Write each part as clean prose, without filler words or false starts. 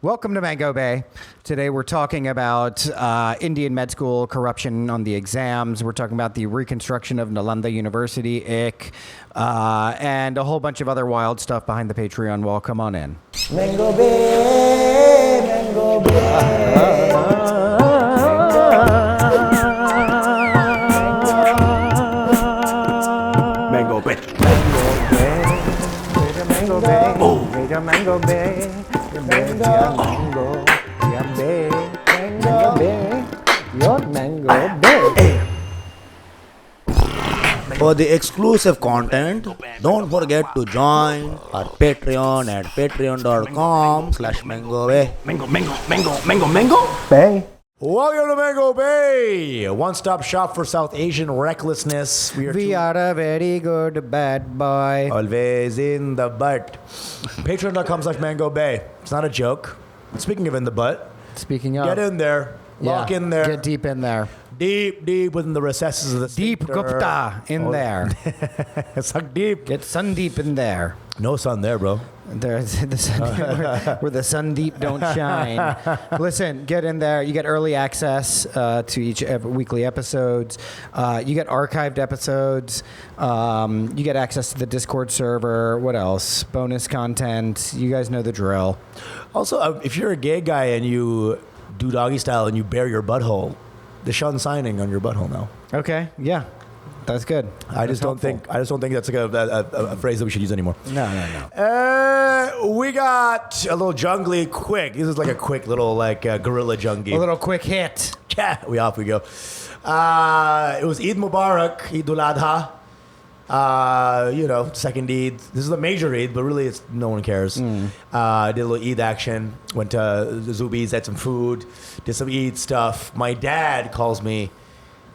Welcome to Mango Bay. Today we're talking about Indian med school corruption on the exams. We're talking about the reconstruction of Nalanda University, and a whole bunch of other wild stuff behind the Patreon wall. Come on in. Mango Bay, Mango Bay. Mango Bay. Mango Bay. Oh. Mango Bay. Mango Bay. Mango Bay. Your Mango Bay. For the exclusive content, don't forget to join our Patreon at patreon.com/MangoBay. Mango Bay. Welcome to Mango Bay, a one-stop shop for South Asian recklessness. We are a very good bad boy. Always in the butt. Patreon.com/Mango Bay. It's not a joke. Speaking of in the butt, Speaking of, get in there, lock in there, Get deep in there. deep within the recesses of the Deep sphincter. Gupta in there. Suck deep. Get sun deep in there. No sun there, bro. There's the sun, where the sun deep don't shine. Listen, get in there. You get early access to every weekly episodes. You get archived episodes. You get access to the Discord server. What else? Bonus content. You guys know the drill. Also, if you're a gay guy and you do doggy style and you bare your butthole, the sun signing on your butthole now. Okay. Yeah. That's good. I just don't think that's like a phrase that we should use anymore. No. We got a little jungly quick. This is like a quick little guerrilla jungie. A little quick hit. Yeah, off we go. It was Eid Mubarak, Eid Adha. Second Eid. This is a major Eid, but really no one cares. Did a little Eid action. Went to Zubi's, had some food, did some Eid stuff. My dad calls me.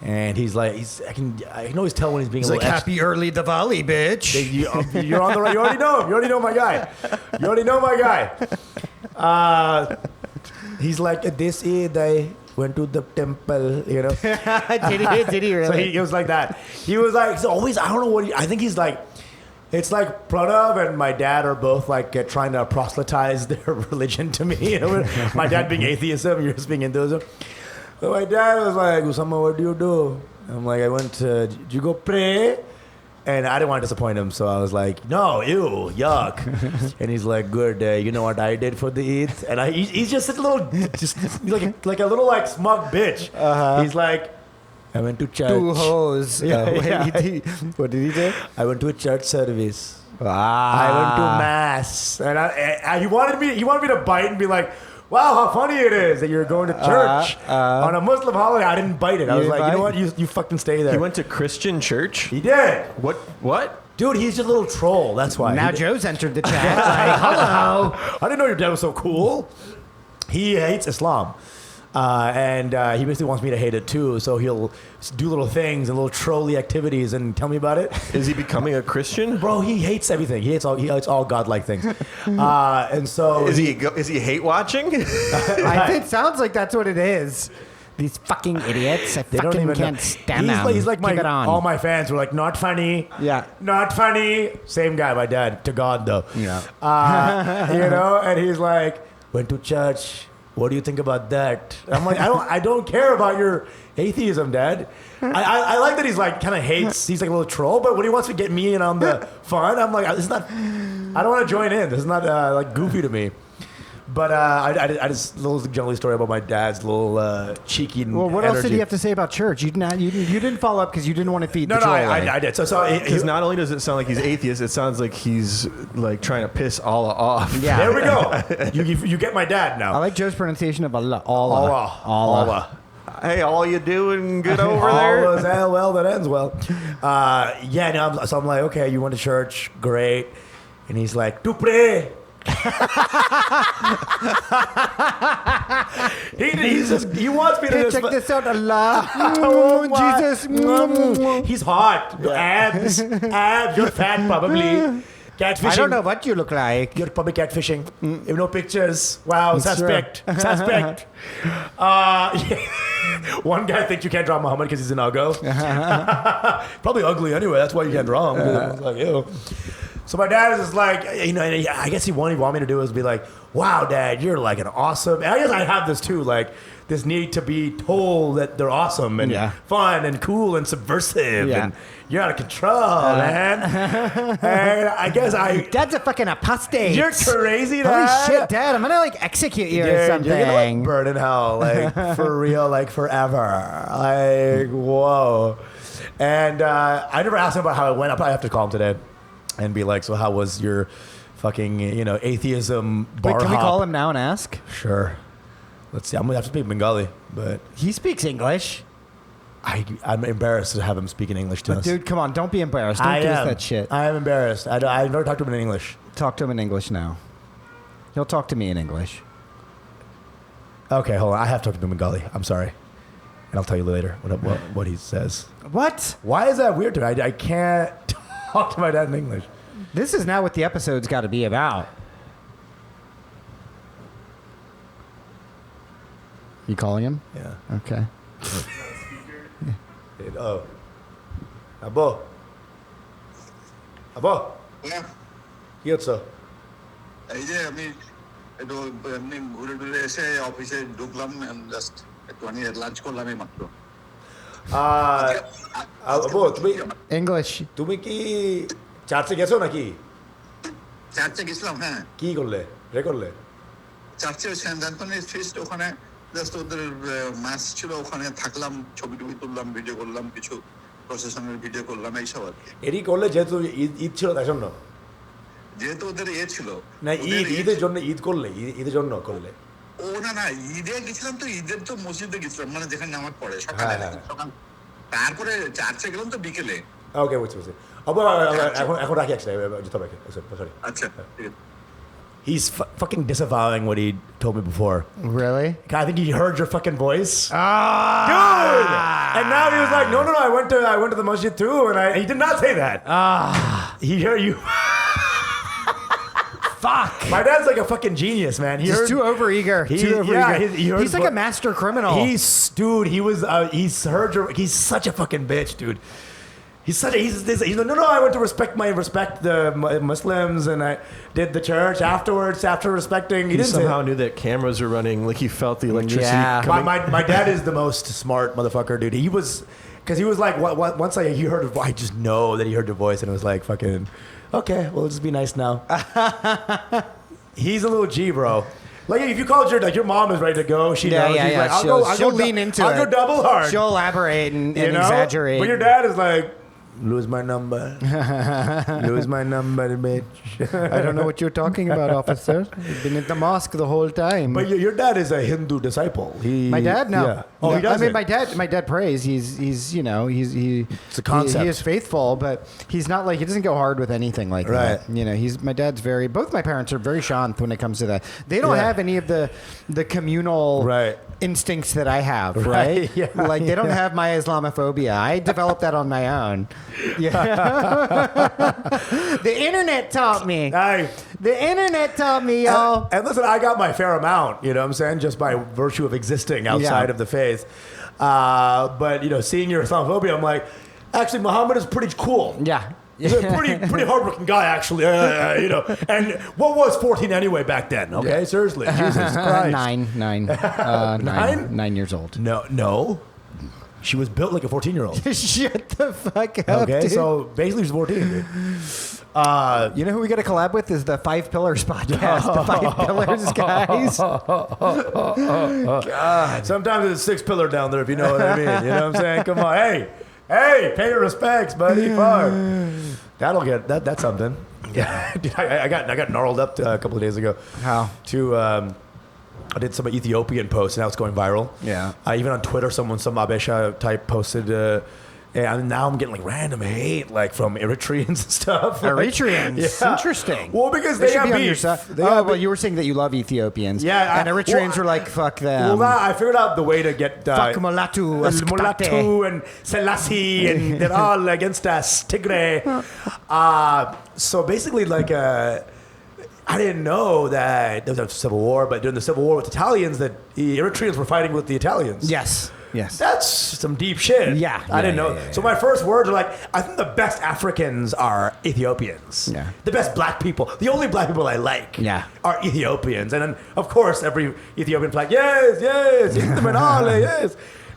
And he's like, I can always tell when he's being He's a like, little happy early Diwali, bitch. You're on the right. You already know him. You already know my guy. He's like, this Eid I went to the temple, Did he really? So he was like that. He was like, so always, I don't know what, I think he's like, it's like Pranav and my dad are both like trying to proselytize their religion to me. You know, my dad being atheism, you're just being Hinduism. So my dad was like, Usama, what do you do? I'm like, did you go pray? And I didn't want to disappoint him, so I was like, no, ew, yuck. And he's like, good, you know what I did for the Eid? And he's just such a little, like a little smug bitch. Uh-huh. He's like, I went to church. Two hoes. What did he do? I went to a church service. Ah. I went to mass. And he wanted me to bite and be like, wow, how funny it is that you're going to church on a Muslim holiday. I didn't bite it. I was like, you know what? You fucking stay there. He went to Christian church? He did. What? Dude, he's just a little troll. That's why. Now Joe's entered the chat. Like, hello. I didn't know your dad was so cool. He hates Islam. And he basically wants me to hate it too. So he'll do little things and little trolly activities and tell me about it. Is he becoming a Christian? Bro, he hates everything. He hates all godlike things. And so Is he hate watching? It sounds like that's what it is. These fucking idiots. I can't stand them. He's like Keep it on. all my fans were like, not funny. Yeah. Not funny. Same guy, my dad, to God though. Yeah. And he's like, went to church. What do you think about that? I'm like, I don't care about your atheism, Dad. I like that he's like kind of hates. He's like a little troll, but when he wants to get me in on the fun, I'm like, this is not. I don't want to join in. This is not like goofy to me. But I just a little jungly story about my dad's little cheeky. Well, what else did he have to say about church? You didn't follow up because you didn't want to feed. No, the troll I did. So Because not only does it sound like he's atheist, it sounds like he's like trying to piss Allah off. Yeah. There we go. You get my dad now. I like Joe's pronunciation of Allah. Allah. Allah. Hey, all you doing good over there? All is well that ends well. So I'm like, okay, you went to church, great. And he's like, to pray. he wants me to Hey, check this out, Allah. Jesus. He's hot. Abs. You're fat probably. Catfishing. I don't know what you look like. You're probably catfishing. You know pictures. Wow, That's suspect. Suspect. One guy thinks you can't draw Muhammad because he's an uggo. Probably ugly anyway. That's why you can't draw him. It's like, ew. So my dad is just like, you know, I guess he wanted me to do is be like, wow, Dad, you're like an awesome. And I guess I have this too, like this need to be told that they're awesome and fun and cool and subversive and you're out of control, man. And I guess Dad's a fucking apostate. You're crazy, Holy Dad. shit, Dad! I'm gonna like execute you or something. You're gonna like burn in hell, like for real, like forever. Like whoa. And I never asked him about how it went. I'll probably have to call him today and be like, so how was your fucking, you know, atheism bar Wait, can we hop? call him now and ask? Sure. Let's see. I'm gonna have to speak Bengali, but He speaks English. I'm embarrassed to have him speak in English to But us. dude, come on, don't be embarrassed. Don't give us that shit. I am embarrassed. I've never talked to him in English. Talk to him in English now. He'll talk to me in English. Okay, hold on. I have to talk to him in Bengali. I'm sorry, and I'll tell you later what he says. What? Why is that weird to me? I can't talk to my dad in English. This is now what the episode's got to be about. You calling him? Yeah. Okay. Oh. Abo. কি হচ্ছে? এই যে আমি একটু এমনি ঘুরে টুরে এসে অফিসে ঢুকলাম জাস্ট একটুখানি লাঞ্চ করলাম এই মাত্র আবো English. তুমি কি চার্চে গেছো নাকি? চার্চে গেছিলাম, হ্যাঁ। কি করলে? প্রে করলে? চার্চে সেন্ট অ্যান্থনির ফিস্ট, ওখানে জাস্ট ওদের ম্যাচ ছিল, ওখানে থাকলাম, ছবি টবি তুললাম, ভিডিও করলাম, কিছু প্রসেশনের ভিডিও করলাম, এইসব আর কি। এরই করলে যেহেতু ঈদ ছিল তাই জন্য? যেহেতু ওদের ছিল না, ঈদের জন্য ঈদ করলে, ঈদের জন্য করলে? ও না ঈদে গেছিলাম, তো ঈদের তো মসজিদে গেছিলাম, মানে যেখানে নামাজ পড়ে সকালে, সকাল। তারপরে চার্চে গেলাম তো বিকেলে। ওকে, বুঝছি। এখন রাখি একসাথে যেতে হবে। সরি। আচ্ছা, ঠিক আছে। He's fucking disavowing what he told me before. Really? I think he heard your fucking voice. Ah, Dude! And now he was like, no, I went to the masjid too, and he did not say that. He heard you. Fuck. My dad's like a fucking genius, man. He's too overeager. Too overeager. He's like a master criminal. He's heard your. He's such a fucking bitch, dude. He's like, no, I went to respect the Muslims, and I did the church afterwards, after respecting. He somehow knew that cameras were running, like he felt the electricity. Yeah. My dad is the most smart motherfucker, dude. Because he was like, once he heard, I just know that he heard your voice, and it was like, fucking, okay, well, it'll just be nice now. He's a little G, bro. Like if you called your mom is ready to go, she knows. Yeah. Like, She'll lean into it. I'll go double hard. She'll elaborate and exaggerate. But your dad is like, lose my number. Lose my number, bitch. I don't know what you're talking about, officer. You've been at the mosque the whole time. But your dad is a Hindu disciple. My dad, no. Yeah. Oh, he does. I mean, my dad prays. He's you know It's a concept. He is faithful, but he's not like he doesn't go hard with anything like Right. that. You know, my dad's both my parents are very shant when it comes to that. They don't have any of the communal instincts that I have, right? Yeah. Like they don't have my Islamophobia. I developed that on my own. Yeah. The internet taught me. The internet taught me, y'all. And listen, I got my fair amount, you know what I'm saying, just by virtue of existing outside of the faith. But, seeing your Islamophobia, I'm like, actually, Muhammad is pretty cool. Yeah. He's a pretty hardworking guy, actually. And what was 14 anyway back then? Okay, seriously, Jesus Christ. 9 years old. No. She was built like a 14-year-old. Shut the fuck up, okay, dude. so basically she's 14, dude. You know who we got to collab with is the 5 Pillars podcast. The 5 Pillars guys. God. Sometimes it's a 6 pillar down there, if you know what I mean. You know what I'm saying? Come on, hey, pay your respects, buddy. Fuck. That's something. Yeah, dude, I got gnarled up a couple of days ago. How? I did some Ethiopian posts, and now it's going viral. Yeah. Even on Twitter, some Abesha type posted. And now I'm getting like random hate, like from Eritreans and stuff. Eritreans, yeah. Interesting. Well, because they have be on beef. your side. Well, you were saying that you love Ethiopians. Yeah, and Eritreans were like, fuck them. Well, I figured out the way to get fuck Mulatu, Mulatu and Selassie, and they're all against us, Tigray. So basically, like. I didn't know that there was a civil war, but during the civil war with Italians, that the Eritreans were fighting with the Italians. Yes. Yes. That's some deep shit. Yeah. I didn't Yeah, know. yeah, So my first words are like, I think the best Africans are Ethiopians. Yeah. The best black people. The only black people I like Yeah. are Ethiopians. And then, of course, every Ethiopian's like, yes, yes.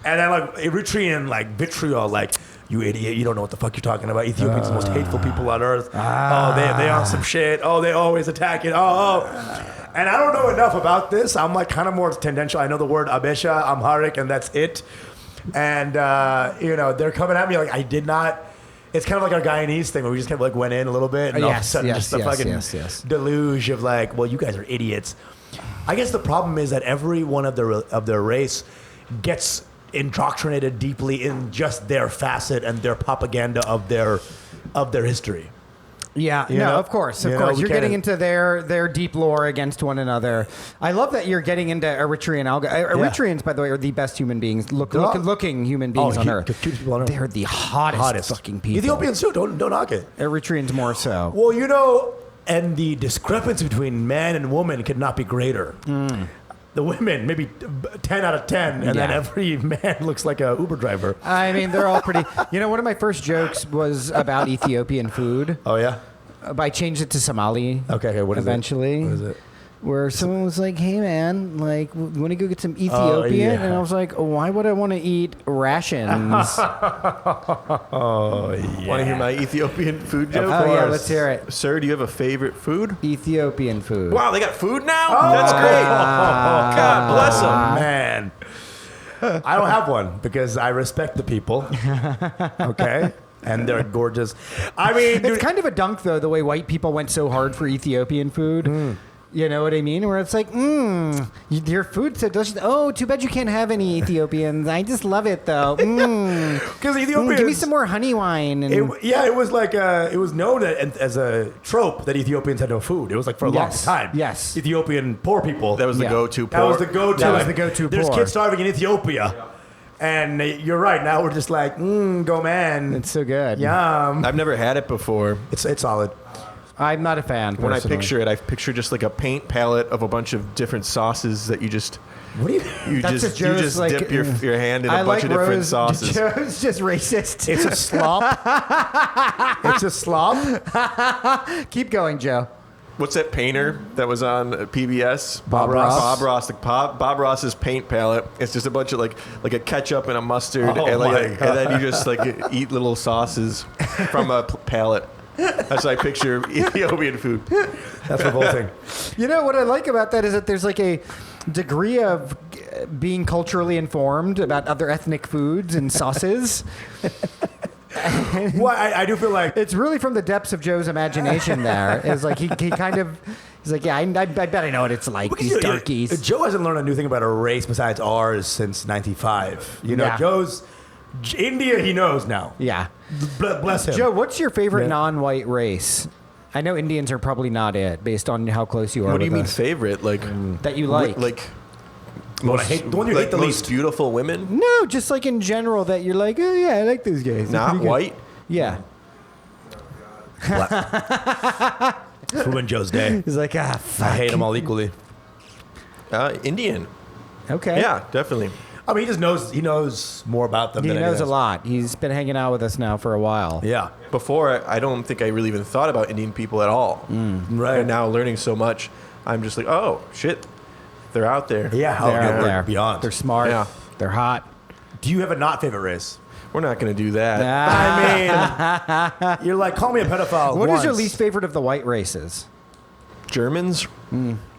And then like Eritrean, like vitriol, like, you idiot, you don't know what the fuck you're talking about. Ethiopians are the most hateful people on earth. Oh, they on some shit. Oh, they always attack it. And I don't know enough about this. I'm like kind of more tendential. I know the word Abesha, Amharic, and that's it. And, they're coming at me like I did not. It's kind of like our Guyanese thing where we just kind of like went in a little bit and all of a sudden just a fucking deluge of like, well, you guys are idiots. I guess the problem is that every one of their race gets indoctrinated deeply in just their facet and their propaganda of their history. Yeah, You no, know? of course. You know, we You're getting can't- into their deep lore against one another. I love that you're getting into Eritrean. Eritreans, by the way, are the best human beings, looking human beings on Earth. Cutest people on Earth. They're the hottest fucking people. Ethiopians too. Don't knock it. Eritreans more so. Well, and the discrepancy between man and woman could not be greater. The women, maybe 10 out of 10, and then Yeah. every man looks like a Uber driver. I mean, they're all pretty. One of my first jokes was about Ethiopian food. Oh, yeah? I changed it to Somali. Okay, what is eventually. it? What is it? Where someone was like, "Hey man, like, want to go get some Ethiopian?" yeah. And I was like, "Why would I want to eat rations?" Oh, yeah. Want to hear my Ethiopian food joke? Oh yeah, let's hear it. Sir, do you have a favorite food? Ethiopian food. Wow, they got food now? That's great. God bless them. Man. I don't have one because I respect the people. Okay? And they're gorgeous. I mean, It's kind of a dunk, though, the way white people went so hard for Ethiopian food. You know what I mean? Where it's like, your food's so delicious. Oh, too bad you can't have any Ethiopians. I just love it, though. because Ethiopians. Give me some more honey wine. And It was like it was known as a trope that Ethiopians had no food. It was like for a long Yes, time. yes. Ethiopian poor people. That was the Yeah. go-to That was the pork. go-to. That was the go-to There's pork. kids starving in Ethiopia, and you're right. Now we're just like, go man. it's so good. Yum. I've never had it before. It's solid. I'm not a fan. When I personally. picture it, I picture just like a paint palette of a bunch of different sauces that you just What do you? That's just Joe's, like, dip your hand in I a bunch of different Rose. sauces. Joe's just racist. It's a slop. It's a slop. Keep going, Joe. What's that painter that was on PBS? Bob Ross. Bob Ross. Bob Ross's paint palette. It's just a bunch of like a ketchup and a mustard, Oh and, my and then you just like eat little sauces from a palette. That's how I picture Ethiopian food. That's revolting. You know what I like about that is that there's like a degree of being culturally informed about other ethnic foods and sauces. Well, I do feel like It's really from the depths of Joe's imagination. There is like he kind of he's like, yeah, I bet I know what it's like. These darkies. Joe hasn't learned a new thing about a race besides ours since '95. Yeah. Joe's India. He knows now. Yeah. Bless him. Joe, what's your favorite Yeah. non-white race? I know Indians are probably not it, based on how close you are. What do you with mean us. favorite? Like That you like? Like The one I hate- the one you hate the most least. beautiful women, No, just like in general that you're like, oh yeah, I like those guys. They're not pretty good." white. Yeah. It's ruined Joe's day. He's like, fuck. I hate them all equally. Indian. Okay. Yeah, definitely. I mean, he knows more about them He than knows a anything else. lot. He's been hanging out with us now for a while. Yeah. Before, I don't think I really even thought about Indian people at all. Right. And now learning so much, I'm just like, oh shit, they're out there. Yeah. They're out we're there. Beyond. They're smart. Yeah. They're hot. Do you have a not favorite race? We're not going to do that. I mean, you're like, call me a pedophile. What is your once. least favorite of the white races? Germans,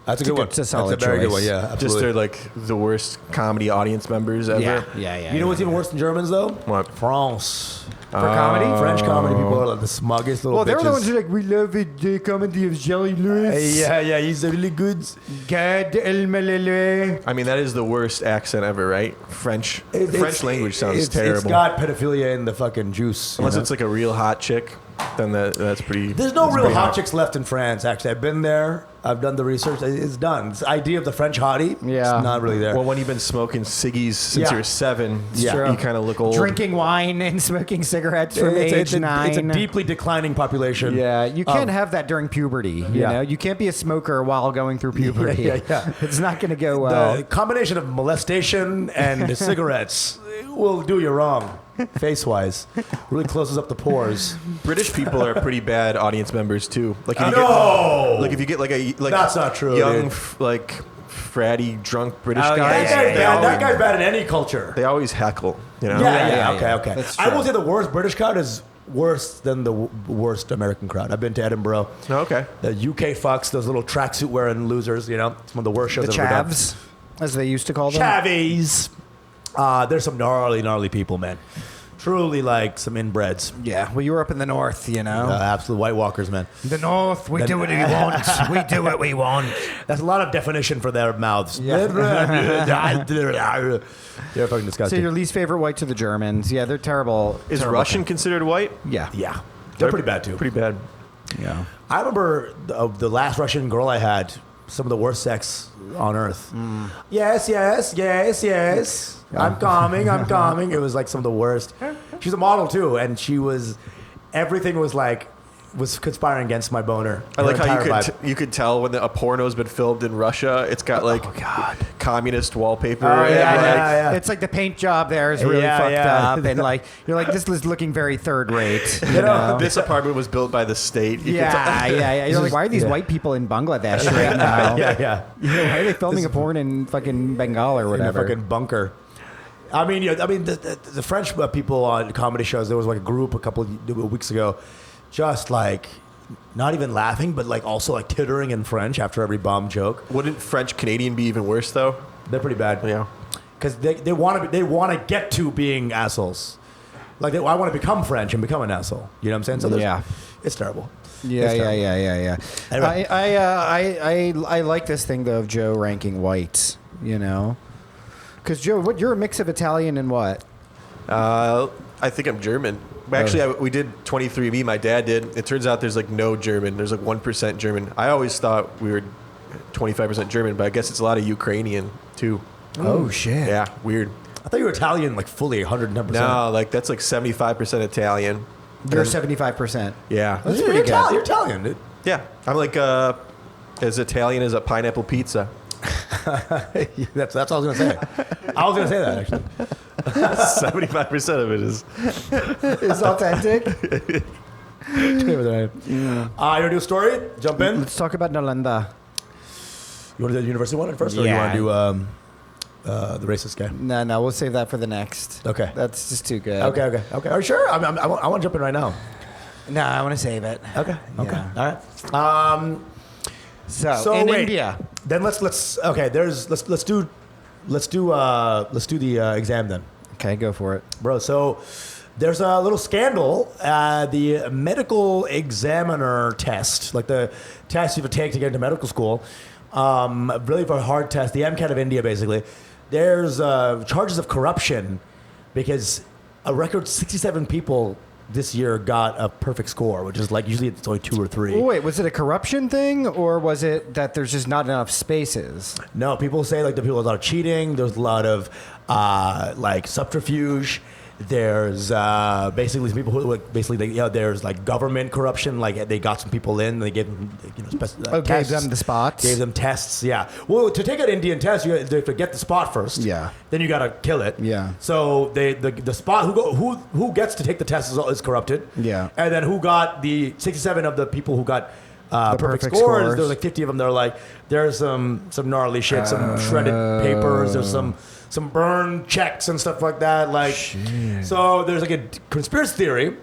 That's a good one. It's a solid That's a very good choice. one. Yeah, just absolutely. they're like the worst comedy audience members ever. Yeah. You know what's even worse than Germans though? What? France. For comedy? French comedy people are like the smuggest little Well, they're bitches. the ones who are like, we love it, the comedy of Jerry Lewis. Yeah, he's really good. Gad Elmaleh. I mean, that is the worst accent ever, right? French language sounds It's terrible. got pedophilia in the fucking juice. Unless it's like a real hot chick, then that's pretty. There's no that's real pretty hot chicks left in France, actually. I've been there. I've done the research. It's done. This idea of the French hottie, Yeah. it's not really there. Well, when you've been smoking ciggies since Yeah. you're 7, Yeah. you kind of look old. Drinking wine and smoking cigarettes from it's, age 9. it's a deeply declining population. Yeah, you can't have that during puberty. You Yeah. know, you can't be a smoker while going through puberty. Yeah. It's not going to go well. The combination of molestation and cigarettes will do you wrong, face-wise. Really closes up the pores. British people are pretty bad audience members too. Like if you No! get, like if you get like a like That's not true, young dude. like fratty drunk British Oh, guys. That guy's they bad. That always- guy's bad in any culture. They always heckle. You know. Yeah, yeah. okay. That's I will true. say the worst British crowd is worse than the worst American crowd. I've been to Edinburgh. Oh, okay. The UK fucks, those little tracksuit wearing losers, you know. It's one of the worst shows The I've ever done. chavs, as they used to call them. Chavies. There's some gnarly people, man. Truly like some inbreds. Yeah, well, you were up in the north, you know. Absolute White Walkers, man. The north, we do what we want. We do what we want. That's a lot of definition for their mouths. Yeah. They're fucking So disgusting. your least favorite whites are the Germans. Yeah, they're terrible. Is terrible Russian considered white? Yeah. Yeah. They're pretty bad, too. Pretty bad. Yeah. I remember the last Russian girl I had, some of the worst sex on earth. Yes. I'm coming. It was like some of the worst. She's a model too, and everything was conspiring against my boner. I like Her how entire vibe. you could tell when a porno's been filmed in Russia. It's got like communist wallpaper. Oh, and, yeah, like, yeah. It's like the paint job there is really Yeah, fucked yeah. up, and like you're like this is looking very third rate. You know, know? This apartment was built by the state. You could tell- Yeah. You're like, why are these Yeah. white people in Bangladesh right now? yeah. You know, why are they filming a porn in fucking Bengal or In a whatever? fucking bunker. I mean, the French people on comedy shows. There was like a group a couple of weeks ago, just like not even laughing, but like also like tittering in French after every bomb joke. Wouldn't French Canadian be even worse though? They're pretty bad. Yeah. Because they want to get to being assholes. Like I want to become French and become an asshole. You know what I'm saying? So Yeah. it's terrible. Yeah. It's terrible. Anyway. I like this thing though of Joe ranking whites. You know, because Joe, you're a mix of Italian and what? I think I'm German. Actually, we did 23andMe. My dad did. It turns out there's like no German. There's like 1% German. I always thought we were 25% German, but I guess it's a lot of Ukrainian too. Oh shit! Yeah, weird. I thought you were Italian, like fully 110%. No, like that's like 75% Italian. You're 75%. Yeah. That's pretty good. You're Italian, dude. Yeah. I'm like as Italian as a pineapple pizza. That's what I was gonna say. I was gonna say that actually. 75% of it is. It's authentic. You want to do a story? Jump in. Let's talk about Nalanda. You want to do the university one first, or Yeah. you want to do the racist guy? No, we'll save that for the next. Okay. That's just too good. Okay. Are you sure? I want to jump in right now. No, I want to save it. Okay. Yeah. All right. So in wait. India. Then let's do the exam then, Okay, go for it. bro. So there's a little scandal. The medical examiner test, like the test you have to take to get into medical school, really for a hard test, the MCAT of India, basically. There's charges of corruption because a record 67 people this year got a perfect score, which is like usually it's only 2 or 3. Oh, wait, was it a corruption thing, or was it that there's just not enough spaces? No, people say like there's a lot of cheating. There's a lot of like subterfuge. There's basically some people who there's like government corruption. Like they got some people in, they gave them Gave tests, them the spots. gave them tests. Yeah. Well, to take an Indian test, you have to get the spot first. Yeah. Then you gotta kill it. Yeah. So the spot who gets to take the test is corrupted. Yeah. And then who got the 67 of the people who got perfect perfect scores? scores. There's like 50 of them. They're like there's some gnarly shit, some shredded papers. There's some burned checks and stuff like that. Like, so there's like a conspiracy theory,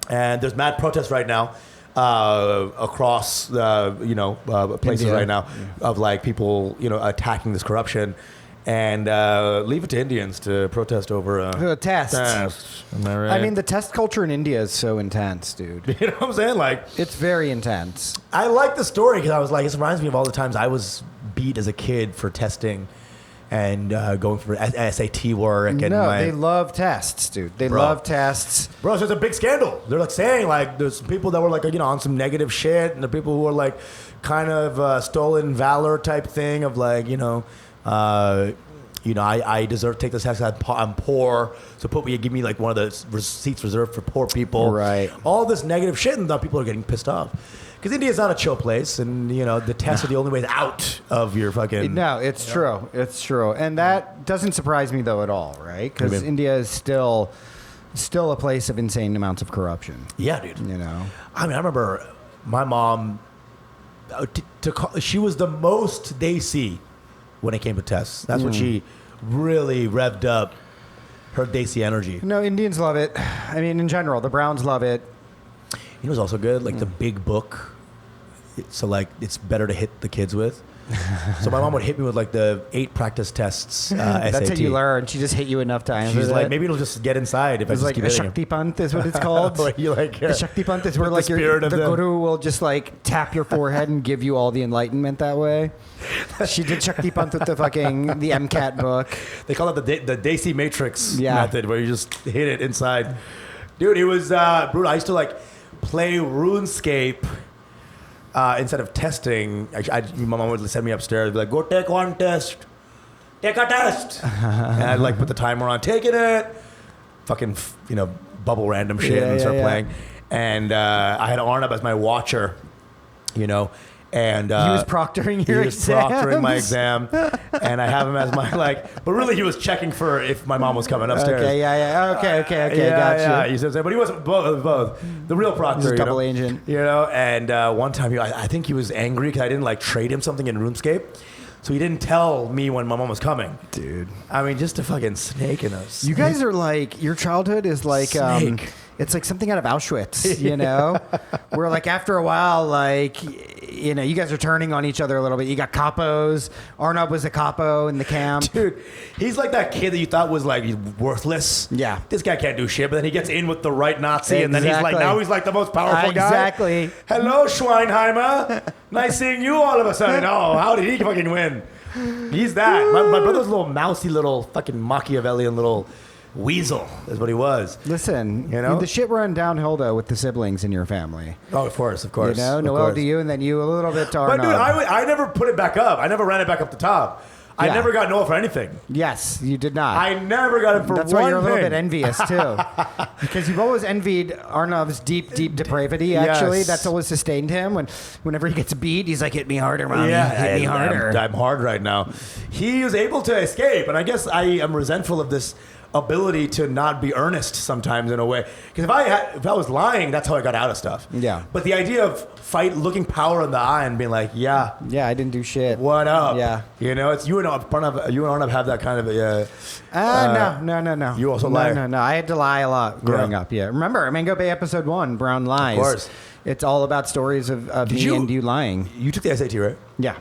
and there's mad protests right now across places India. right now of like people attacking this corruption, and leave it to Indians to protest over Tests. tests. Am I right? I mean, the test culture in India is so intense, dude. you know what I'm saying? Like, It's very intense. I like the story because I was like, it reminds me of all the times I was beat as a kid for testing. And going for SAT work and They love tests, dude. They Bro. love tests. Bro, so it's a big scandal. They're like saying like there's people that were like on some negative shit, and the people who are like kind of stolen valor type thing of like I deserve to take this test. I'm poor, so give me like one of the seats reserved for poor people. Right. All this negative shit, and the people are getting pissed off because India's not a chill place, and the tests are the only way out of your fucking. No, it's true. It's true, and that doesn't surprise me though at all, right? Because Maybe. India is still a place of insane amounts of corruption. Yeah, dude. I remember my mom. She was the most desi when it came to tests. That's when she really revved up her desi energy. No, Indians love it. I mean, in general, the Browns love it. It was also good, like the big book. So like, it's better to hit the kids with. So my mom would hit me with like the 8 practice tests. That's SAT. how you learn. She just hit you enough times. She's like, maybe it'll just get inside if I It's just like keep a hitting Shakti him. Pant is what it's called. The Shakti Pant is where the like spirit of the them. guru will just like tap your forehead and give you all the enlightenment that way. She did Shakti Pant with the MCAT book. They call it the Desi Matrix Yeah. method, where you just hit it inside. Dude, it was brutal. I used to like play RuneScape instead of testing. My mom would send me upstairs, be like, go take one test. Take a test. And I'd like put the timer on, taking it. Fucking, bubble random shit and start playing. And I had Arnab as my watcher, and He was proctoring your he was proctoring my exam, and I have him as my but really he was checking for if my mom was coming upstairs. Okay, Okay, gotcha. Yeah, he says, but he wasn't both. The real proctor, He's a double agent. And one time, I think he was angry because I didn't trade him something in RuneScape, so he didn't tell me when my mom was coming. Dude, I mean, just a fucking snake in us. you guys are like, your childhood is like Snake. it's like something out of Auschwitz, where like after a while, you guys are turning on each other a little bit. You got capos. Arnab was a capo in the camp. Dude, he's like that kid that you thought was worthless. Yeah. This guy can't do shit, but then he gets in with the right Nazi, and then Exactly. he's like the most powerful guy. Exactly. Hello, Schweinheimer. Nice seeing you all of a sudden. Oh, how did he fucking win? He's that. My brother's a little mousy little fucking Machiavellian little weasel is what he was. Listen, the shit run downhill though with the siblings in your family. Oh, of course. Noel to you, and then you a little bit to Arnab. But dude, I never put it back up. I never ran it back up the top. I Yeah. never got Noel for anything. Yes, you did not. I never got him for That's one why you're a little thing. bit envious too, because you've always envied Arnav's deep depravity. Actually, Yes. that's always sustained him. Whenever he gets beat, he's like, "Hit me harder, mommy. Yeah, Hit me harder." I'm hard right now. He was able to escape, and I guess I am resentful of this ability to not be earnest sometimes in a way. Because if I was lying, that's how I got out of stuff. Yeah. But the idea of looking power in the eye and being like, yeah, Yeah, I didn't do shit. what up? Yeah. It's you and Arnab have that kind of a. No. You also lie? No. I had to lie a lot growing up. Yeah. Remember, Mango Bay episode 1, Brown Lies. Of course. It's all about stories of me you- and you lying. You took the SAT, right? Yeah.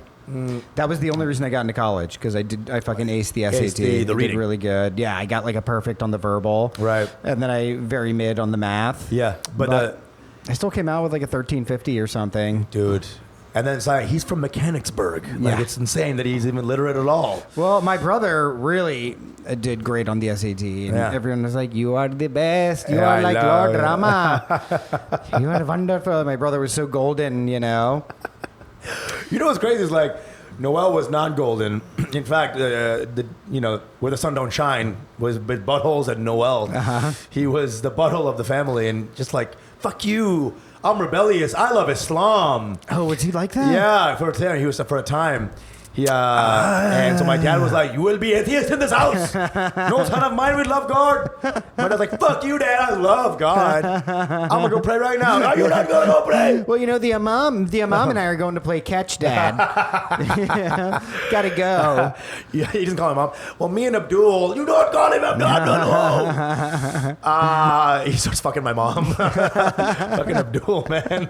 That was the only reason I got into college, because I fucking aced the SAT. Aced the I did reading. really good. Yeah, I got like a perfect on the verbal. Right. And then I very mid on the math. Yeah, but I still came out with like a 1350 or something. dude. And then it's like, he's from Mechanicsburg. Yeah. It's insane that he's even literate at all. Well, my brother really did great on the SAT, and Yeah. everyone was like, "You are the best. You Yeah, are I like know, Lord yeah. Rama. You are wonderful." My brother was so golden, You know what's crazy is Noel was not golden. In fact, where the sun don't shine was with buttholes at Noel. Uh-huh. He was the butthole of the family, and just fuck you. I'm rebellious. I love Islam. Oh, was he like that? Yeah, for a time. And so my dad was like, "You will be atheist in this house. No son of mine will love God." My dad's like, "Fuck you, Dad. I love God. I'm gonna go pray right now." "Are you not gonna go pray?" Well, the imam and I are going to play catch, Dad. Gotta go. Yeah, he doesn't call him up. Well, me and Abdul, you don't call him Abdul. He starts fucking my mom. Fucking Abdul, man.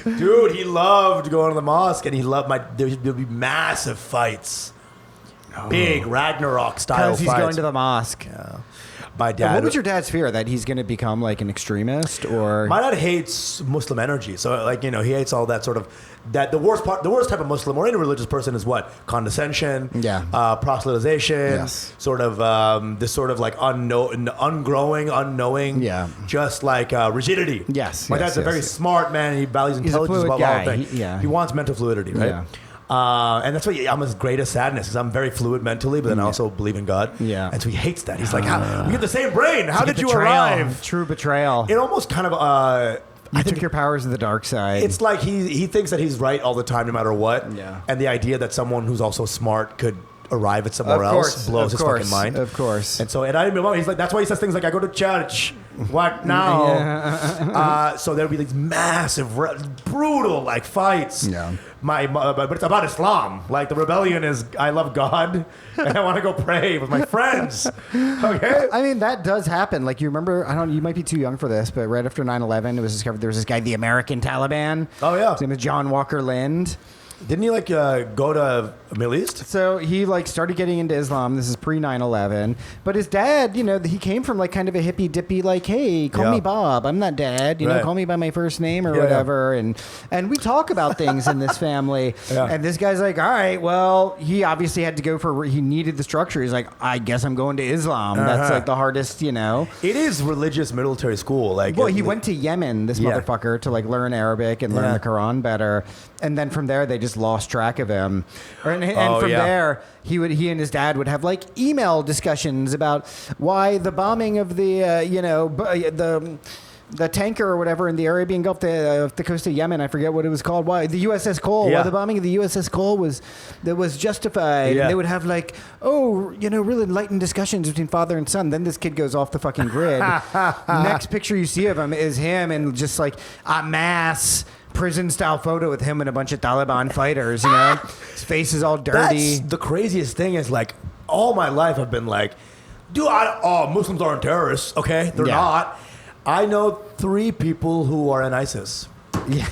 Dude, he loved going to the mosque, and he loved there'd be massive fights. Big Ragnarok style Because fights. he's going to the mosque. My And dad. what was your dad's fear? That he's going to become like an extremist, or? My dad hates Muslim energy, so he hates all that sort of the worst type of Muslim or any religious person is what? Condescension, proselytization, Yes. sort of this sort of unknowing, just rigidity. Yes, my yes, dad's a yes, very yes. smart man. He values a intelligence fluid above guy. all things. He He wants mental fluidity, right? Yeah. And that's why I'm his greatest sadness, because I'm very fluid mentally, but then I also believe in God. Yeah. And so he hates that. He's like, we get the same brain. How did you Betrayal. arrive? True betrayal. It almost kind of You took your powers to the dark side. It's like he thinks that he's right all the time, no matter what. Yeah. And the idea that someone who's also smart could arrive at somewhere else blows his fucking mind. Of course. And so, and I didn't he's like, that's why he says things like, I go to church. What now? So there'll be these massive, brutal like fights. Yeah. But it's about Islam. Like the rebellion is, I love God and I want to go pray with my friends. Okay. I mean, that does happen. Like, you remember, you might be too young for this, but right after 9/11, it was discovered there was this guy, the American Taliban. Oh, yeah. His name is John Walker Lind. Didn't he like go to Middle East? So he like started getting into Islam. This is pre 9/11. But his dad, he came from like kind of a hippy dippy, like, hey, call me Bob. I'm not dad. You know, call me by my first name or whatever. And we talk about things in this family. Yeah. And this guy's like, all right, well, he obviously had to go he needed the structure. He's like, I guess I'm going to Islam. That's like the hardest, It is religious military school. Like, well, he went to Yemen, this motherfucker, to like learn Arabic and learn the Quran better. And then from there, they just lost track of him. And from there, he and his dad would have like email discussions about why the bombing of the tanker or whatever in the Arabian Gulf, the coast of Yemen, I forget what it was called. Why the USS Cole? Why the bombing of the USS Cole was justified? Yeah. And they would have like, really enlightened discussions between father and son. Then this kid goes off the fucking grid. Next picture you see of him is him and just like a mass prison-style photo with him and a bunch of Taliban fighters, His face is all dirty. That's the craziest thing is like all my life I've been like, dude, Muslims aren't terrorists, okay? They're not. I know 3 people who are in ISIS. Yeah.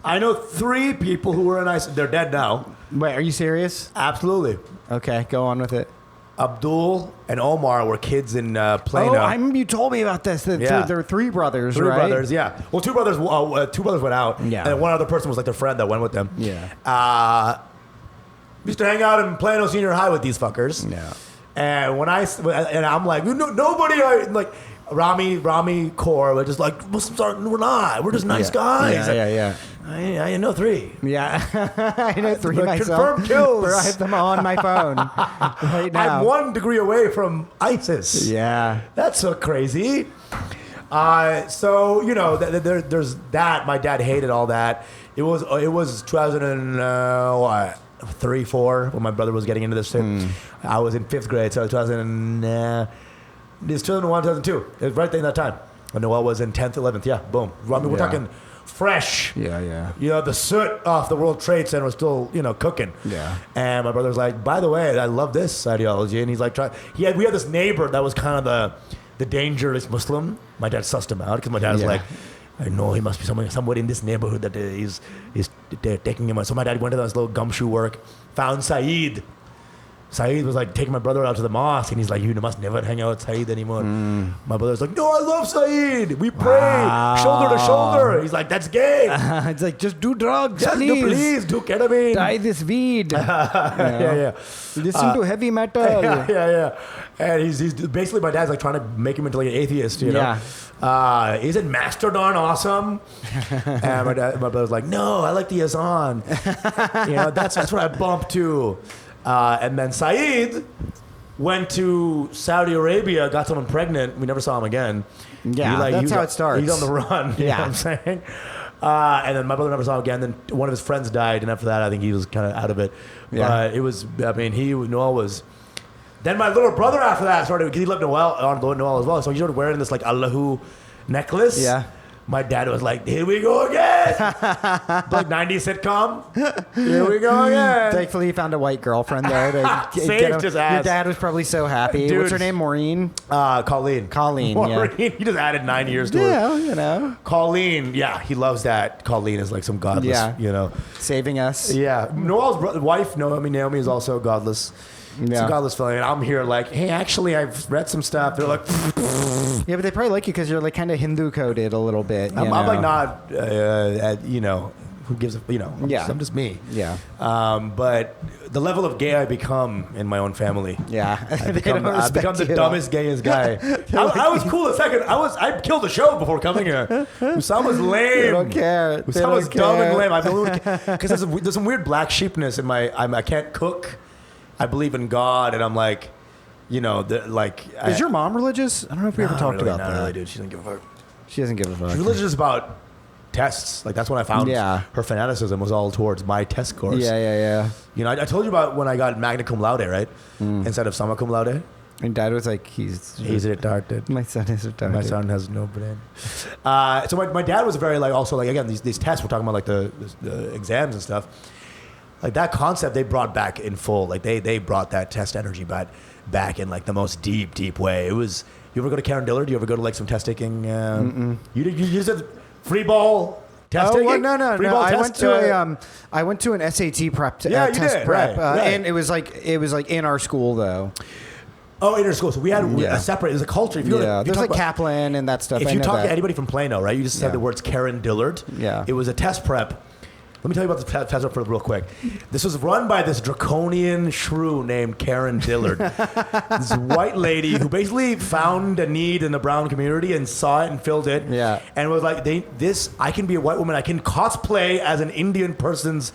I know 3 people who are in ISIS. They're dead now. Wait, are you serious? Absolutely. Okay, go on with it. Abdul and Omar were kids in Plano. Oh, I remember you told me about this. There were 3 brothers, right? 3 brothers, yeah. Well, 2 brothers went out. Yeah. And one other person was like their friend that went with them. Yeah. Used to hang out in Plano Senior High with these fuckers. Yeah. And I'm like, nobody, like, Rami Core were just like, Muslims we're not. We're just nice guys. Yeah. I know 3. Yeah. I know 3 But myself. confirmed kills. I have them on my phone right now. I'm 1 degree away from ISIS. Yeah. That's so crazy. So, there's that. My dad hated all that. It was 2003, 4 when my brother was getting into this shit. I was in 5th grade, so 2001, 2002. It was right there in that time. When Noel was in 10th, 11th. Yeah, boom. We're talking fresh. Yeah. The soot off the World Trade Center was still, cooking. Yeah. And my brother's like, by the way, I love this ideology. And he's like, we had this neighbor that was kind of the dangerous Muslim. My dad sussed him out because my dad was like, I know he must be somewhere in this neighborhood that is taking him out. So my dad went to this little gumshoe work, found Saeed. Saeed was like taking my brother out to the mosque, and he's like, you must never hang out with Saeed anymore. My brother's like, no, I love Saeed. We pray shoulder to shoulder. He's like, that's gay. It's like, just do drugs, Just please. do ketamine. Try this weed. Yeah. Listen to heavy metal. Yeah. And he's basically, my dad's like trying to make him into like an atheist, Yeah. Isn't Mastodon awesome? And my brother's like, no, I like the Azan. That's what I bump to. And then Saeed went to Saudi Arabia, got someone pregnant. We never saw him again. Yeah, that's how it starts. He's on the run. You know what I'm saying? And then my brother never saw him again. Then one of his friends died, and after that, I think he was kind of out of it. Yeah. But it was, Noel was. Then my little brother after that started, because he loved Noel as well. So he started wearing this like Allahu necklace. Yeah. My dad was like, here we go again. Like 90s sitcom. Here we go again. Thankfully, he found a white girlfriend there. To Saved get him. his ass. Your dad was probably so happy. Dude. What's her name? Maureen? Colleen. Yeah. He just added 9 years to her. Yeah, Colleen, he loves that. Colleen is like some godless, saving us. Yeah. Noel's wife, Naomi, is also godless. It's a godless feeling. And I'm here like, hey, actually, I've read some stuff. They're like, yeah, but they probably like you because you're like kind of Hindu coded a little bit. I'm like not, who gives a, I'm just me. Yeah. But the level of gay I become in my own family. Yeah. I've become the dumbest, gayest guy. I was cool a second. I killed the show before coming here. Usama's lame. They don't care. Usama's dumb and lame. Because there's some weird black sheepness in I can't cook. I believe in God, and I'm like, Is your mom religious? I don't know if we ever talked about that. Not really, dude. She doesn't give a fuck. She doesn't give a fuck. She's religious about tests. Like that's when I found her fanaticism was all towards my test scores. Yeah. You know, I told you about when I got magna cum laude, right? Instead of summa cum laude. And Dad was like, he's retarded. My son is retarded. My son has no brain. So my dad was very like also like again these tests we're talking about like the exams and stuff. Like that concept they brought back in full. Like they brought that test energy back in like the most deep way. It was. You ever go to Karen Dillard? Do you ever go to like some test taking? You said free ball test taking? No. I went to an SAT prep test prep, right. and it was like in our school though. Oh, in our school. So we had a separate. There's a culture. If you there's like Kaplan and that stuff. If you talk to anybody from Plano, right? You just said the words Karen Dillard. Yeah. It was a test prep. Let me tell you about the test prep real quick. This was run by this draconian shrew named Karen Dillard. This white lady who basically found a need in the brown community and saw it and filled it. Yeah. And was like, I can be a white woman. I can cosplay as an Indian person's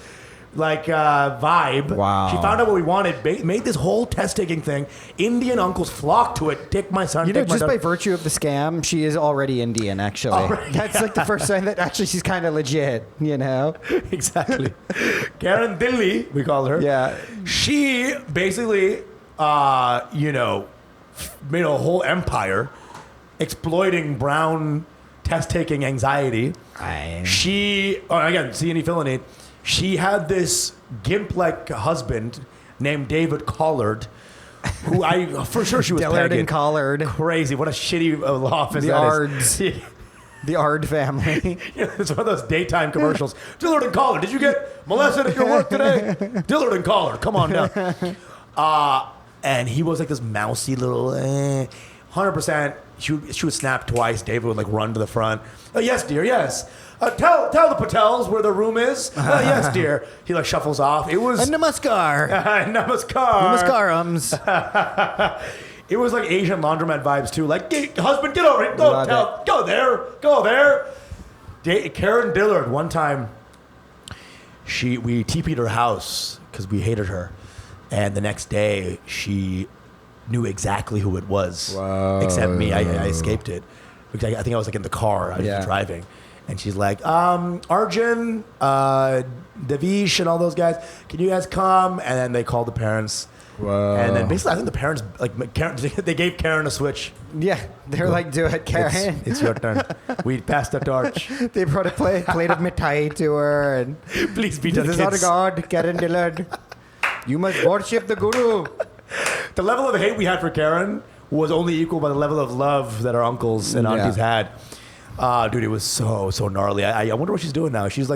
vibe. Wow. She found out what we wanted, made this whole test-taking thing. Indian uncles flocked to it. Take my son, just by virtue of the scam, she is already Indian, actually. That's like the first sign that actually she's kind of legit, you know? Exactly. Karen Dilly, we call her. Yeah. She basically, made a whole empire exploiting brown test-taking anxiety. Again, see any villainy. She had this gimp-like husband named David Collard, who for sure she was Dillard pegging. and Collard. Crazy. What a shitty office The that Ards. is. The Ard family. It's one of those daytime commercials. Dillard and Collard, did you get molested at your work today? Dillard and Collard, come on now. And he was like this mousy little, 100%. She would snap twice. David would like run to the front. Oh, yes, dear, yes. Tell the Patels where the room is. Yes, dear. He like shuffles off. It was Namaskar. Namaskar. Namaskaram. It was like Asian laundromat vibes too. Like, husband, get over it. Go there. Karen Dillard. One time, we TP'd her house because we hated her, and the next day she knew exactly who it was. Wow. Except me. I escaped it because I think I was like in the car. I was just driving. And she's like, Arjun, Devish, and all those guys, can you guys come? And then they called the parents. Whoa. And then basically, I think the parents, they gave Karen a switch. Yeah, they're like, do it, Karen. It's your turn. We passed the torch. They brought a plate of mithai to her. And Please be this is our God, Karen Dillard. You must worship the Guru. The level of hate we had for Karen was only equal by the level of love that our uncles and aunties had. Dude, it was so gnarly. I wonder what she's doing now. She was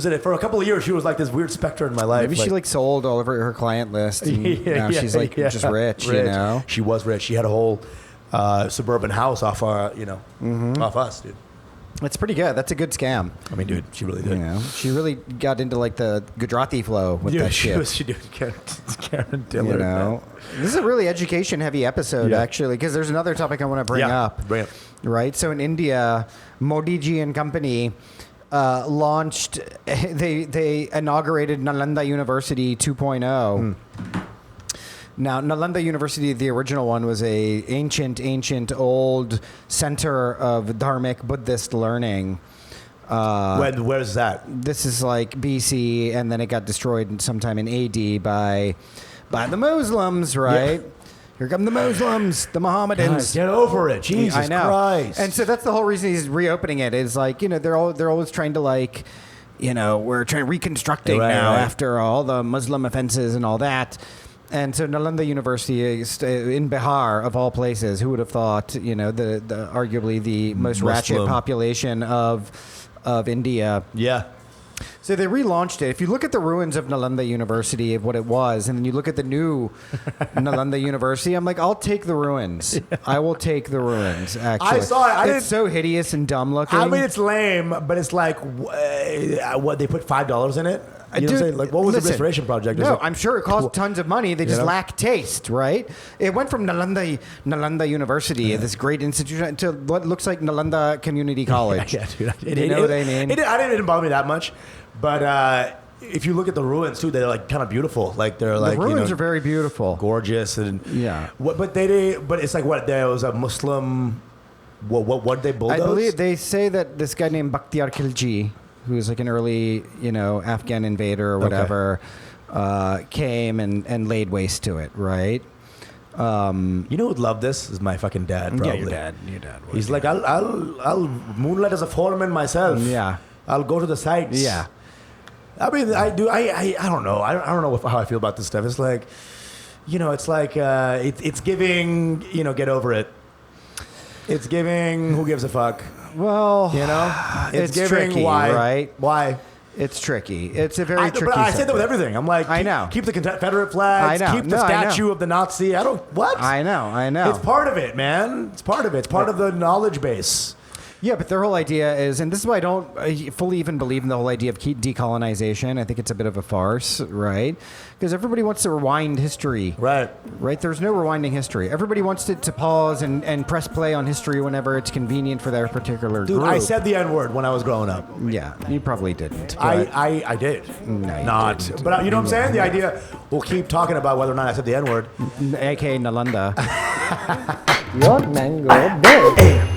in it for a couple of years. She was like this weird specter in my life. Maybe she sold all over her client list. And now she's just rich, you know? She was rich. She had a whole suburban house off off us, dude. It's pretty good. That's a good scam. I mean, dude, she really did. You know, she really got into like the Gujarati flow with that shit. She did. Karen Dillard. You know, this is a really education-heavy episode, actually, because there's another topic I want to bring up. Bring it. Right. So in India, Modi ji and company launched. They inaugurated Nalanda University 2.0. Now, Nalanda University, the original one, was a ancient old center of dharmic Buddhist learning. Where's that? This is like BC, and then it got destroyed sometime in AD by the Muslims, right? Yeah. Here come the Muslims, the Mohammedans. Guys, get over it, Jesus I know. Christ! And so that's the whole reason he's reopening it. Is like, you know, they're always trying to like, you know, we're trying reconstructing now after all the Muslim offenses and all that. And so Nalanda University is in Behar, of all places. Who would have thought, you know, the arguably the most ratchet population of India. Yeah. So they relaunched it. If you look at the ruins of Nalanda University, of what it was, and then you look at the new Nalanda University, I'm like, I'll take the ruins. Yeah. I will take the ruins, actually. I saw it. It's so hideous and dumb looking. I mean, it's lame, but it's like, what, they put $5 in it? You know what I'm saying? Like, what was the restoration project? No, I'm sure it cost tons of money. They just lack taste, right? It went from Nalanda University, this great institution, to what looks like Nalanda Community College. Yeah, dude. You know what I mean? It didn't bother me that much, but if you look at the ruins too, they're like kind of beautiful. Like they're like the ruins are very beautiful, gorgeous, and yeah. But it's like what there was a Muslim What they bulldoze? I believe they say that this guy named Bakhtiar Khilji, who was like an early, Afghan invader or whatever, came and laid waste to it, right? You know who'd love this? Is my fucking dad, probably. Yeah, your dad. He's like, I'll moonlight as a foreman myself. Yeah. I'll go to the sites. Yeah. I mean, I don't know. I don't know how I feel about this stuff. It's like, it's like, it's giving, get over it. It's giving, who gives a fuck? Well, It's giving, tricky, why? right? Why? It's tricky. It's a very tricky. But I say that with subject. everything. I'm like, I know. Keep the Confederate flags. I know. Keep the No, I know. statue of the Nazi. What? I know. It's part of it, man. It's part of it. It's part of the knowledge base. Yeah, but their whole idea is, and this is why I don't fully even believe in the whole idea of decolonization. I think it's a bit of a farce, right? Because everybody wants to rewind history. Right. Right? There's no rewinding history. Everybody wants to pause and press play on history whenever it's convenient for their particular Dude, group. I said the N-word when I was growing up. Yeah, you probably didn't. but- I did. No, you Not. didn't. But you know what I'm saying? The idea, we'll keep talking about whether or not I said the N-word. AKA Nalanda. Your mango big.